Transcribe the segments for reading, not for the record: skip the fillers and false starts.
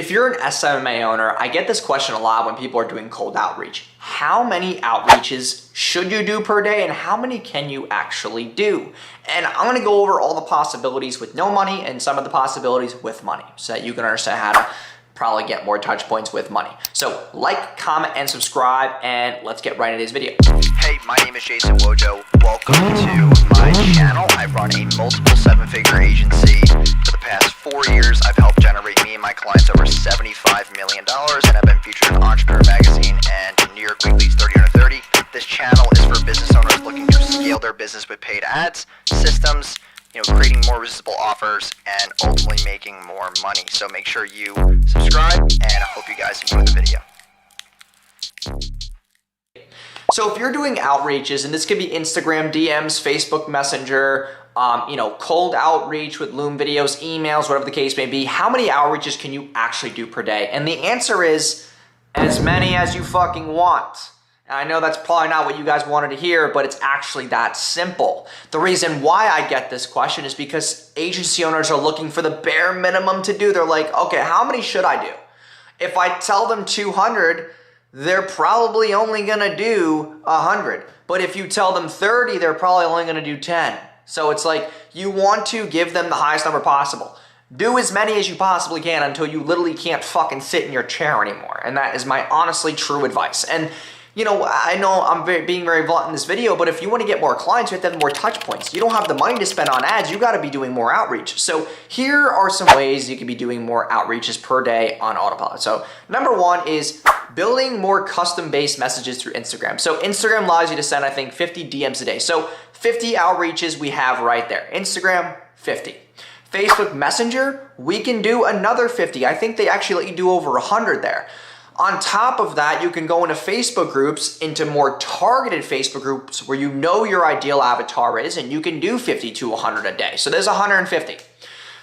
If you're an SMA owner, I get this question a lot when people are doing cold outreach. How many outreaches should you do per day and how many can you actually do? And I'm gonna go over all the possibilities with no money and some of the possibilities with money so that you can understand how to probably get more touch points with money. So like, comment, and subscribe, and let's get right into this video. Hey, my name is Jason Wojo. Welcome to my channel. I run a multiple seven-figure agency. For the past 4 years, I've helped generate me and my clients over $75 million, and I've been featured in Entrepreneur Magazine and New York Weekly's 30 Under 30. This channel is for business owners looking to scale their business with paid ads, systems, creating more resistible offers, and ultimately making more money. So make sure you subscribe, and I hope you guys enjoy the video. So if you're doing outreaches, and this could be Instagram DMs, Facebook Messenger, cold outreach with Loom videos, emails, whatever the case may be, how many outreaches can you actually do per day? And the answer is as many as you fucking want. And I know that's probably not what you guys wanted to hear, but it's actually that simple. The reason why I get this question is because agency owners are looking for the bare minimum to do. They're like, okay, how many should I do? If I tell them 200, they're probably only gonna do 100. But if you tell them 30, they're probably only gonna do 10. So it's like, you want to give them the highest number possible. Do as many as you possibly can until you literally can't fucking sit in your chair anymore. And that is my honestly true advice. And I know I'm being very blunt in this video, but if you want to get more clients, you have to have more touch points. You don't have the money to spend on ads. You got to be doing more outreach. So here are some ways you can be doing more outreaches per day on autopilot. So number one is building more custom-based messages through Instagram. So Instagram allows you to send, I think, 50 DMs a day. So 50 outreaches we have right there. Instagram, 50. Facebook Messenger, we can do another 50. I think they actually let you do over 100 there. On top of that, you can go into Facebook groups, into more targeted Facebook groups where you know your ideal avatar is, and you can do 50 to 100 a day. So there's 150.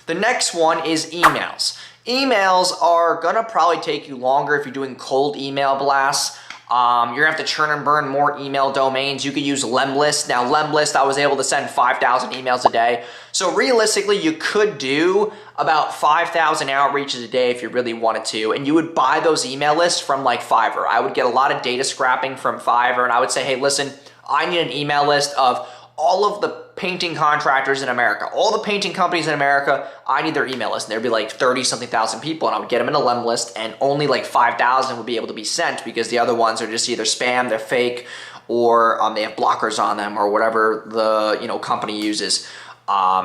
The next one is emails. Emails are gonna probably take you longer if you're doing cold email blasts. You're gonna have to churn and burn more email domains. You could use Lemlist. Now Lemlist, I was able to send 5,000 emails a day. So realistically, you could do about 5,000 outreaches a day if you really wanted to, and you would buy those email lists from like Fiverr. I would get a lot of data scrapping from Fiverr, and I would say, hey, listen, I need an email list of all of the painting contractors in America, all the painting companies in America. I need their email list. And there'd be like 30-something thousand people, and I would get them in a Lem list, and only like 5,000 would be able to be sent because the other ones are just either spam, they're fake, or they have blockers on them, or whatever the company uses.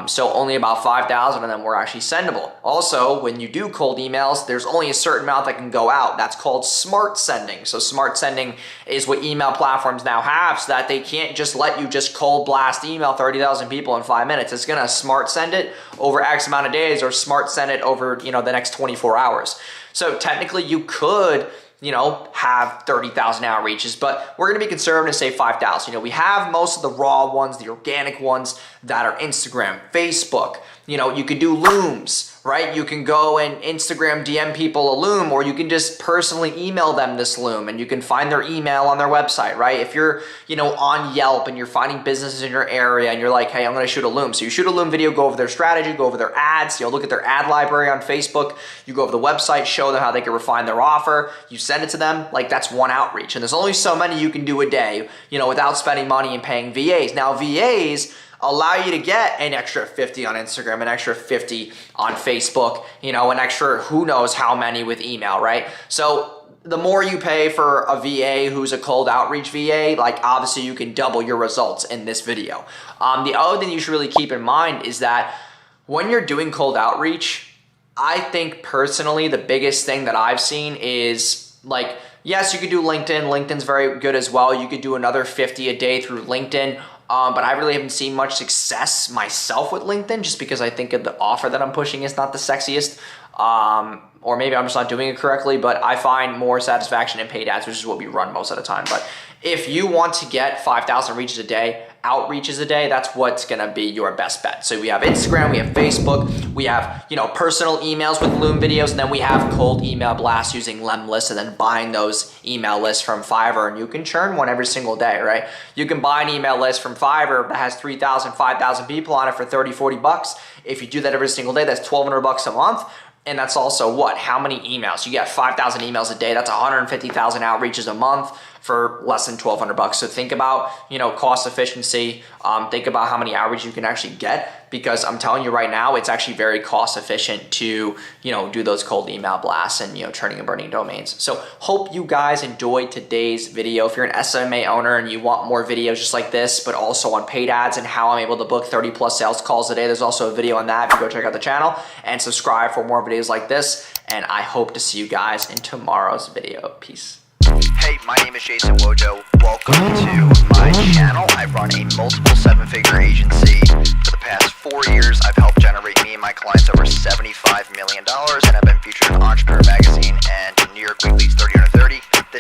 So only about 5,000 of them were actually sendable. Also, when you do cold emails, there's only a certain amount that can go out. That's called smart sending. So smart sending is what email platforms now have, so that they can't just let you just cold blast email 30,000 people in 5 minutes. It's gonna smart send it over X amount of days, or smart send it over the next 24 hours. So technically you could have 30,000 outreaches, but we're going to be conservative and say 5,000. We have most of the raw ones, the organic ones that are Instagram, Facebook. You could do Looms, right? You can go and Instagram DM people a Loom, or you can just personally email them this Loom, and you can find their email on their website, right? If you're, on Yelp and you're finding businesses in your area and you're like, hey, I'm going to shoot a Loom. So you shoot a Loom video, go over their strategy, go over their ads, look at their ad library on Facebook, you go over the website, show them how they can refine their offer, you send it to them. Like, that's one outreach. And there's only so many you can do a day, without spending money and paying VAs. Now, VAs allow you to get an extra 50 on Instagram, an extra 50 on Facebook, an extra who knows how many with email, right? So the more you pay for a VA who's a cold outreach VA, like obviously you can double your results in this video. The other thing you should really keep in mind is that when you're doing cold outreach, I think personally the biggest thing that I've seen is like, yes, you could do LinkedIn. LinkedIn's very good as well. You could do another 50 a day through LinkedIn. But I really haven't seen much success myself with LinkedIn, just because I think the offer that I'm pushing is not the sexiest. Or maybe I'm just not doing it correctly, but I find more satisfaction in paid ads, which is what we run most of the time. But if you want to get 5,000 reaches a day, outreaches a day, that's what's gonna be your best bet. So we have Instagram, we have Facebook, we have personal emails with Loom videos, and then we have cold email blasts using Lemlist, and then buying those email lists from Fiverr, and you can churn one every single day, right? You can buy an email list from Fiverr that has 3,000, 5,000 people on it for 30, 40 bucks. If you do that every single day, that's 1,200 bucks a month. And that's also what? How many emails? You get 5,000 emails a day. That's 150,000 outreaches a month for less than $1,200. So think about, cost efficiency. Think about how many outreach you can actually get, because I'm telling you right now, it's actually very cost efficient to, do those cold email blasts and, turning and burning domains. So hope you guys enjoyed today's video. If you're an SMA owner and you want more videos just like this, but also on paid ads and how I'm able to book 30 plus sales calls a day, there's also a video on that. If you go check out the channel and subscribe for more videos like this. And I hope to see you guys in tomorrow's video. Peace. Hey, my name is Jason Wojo. Welcome to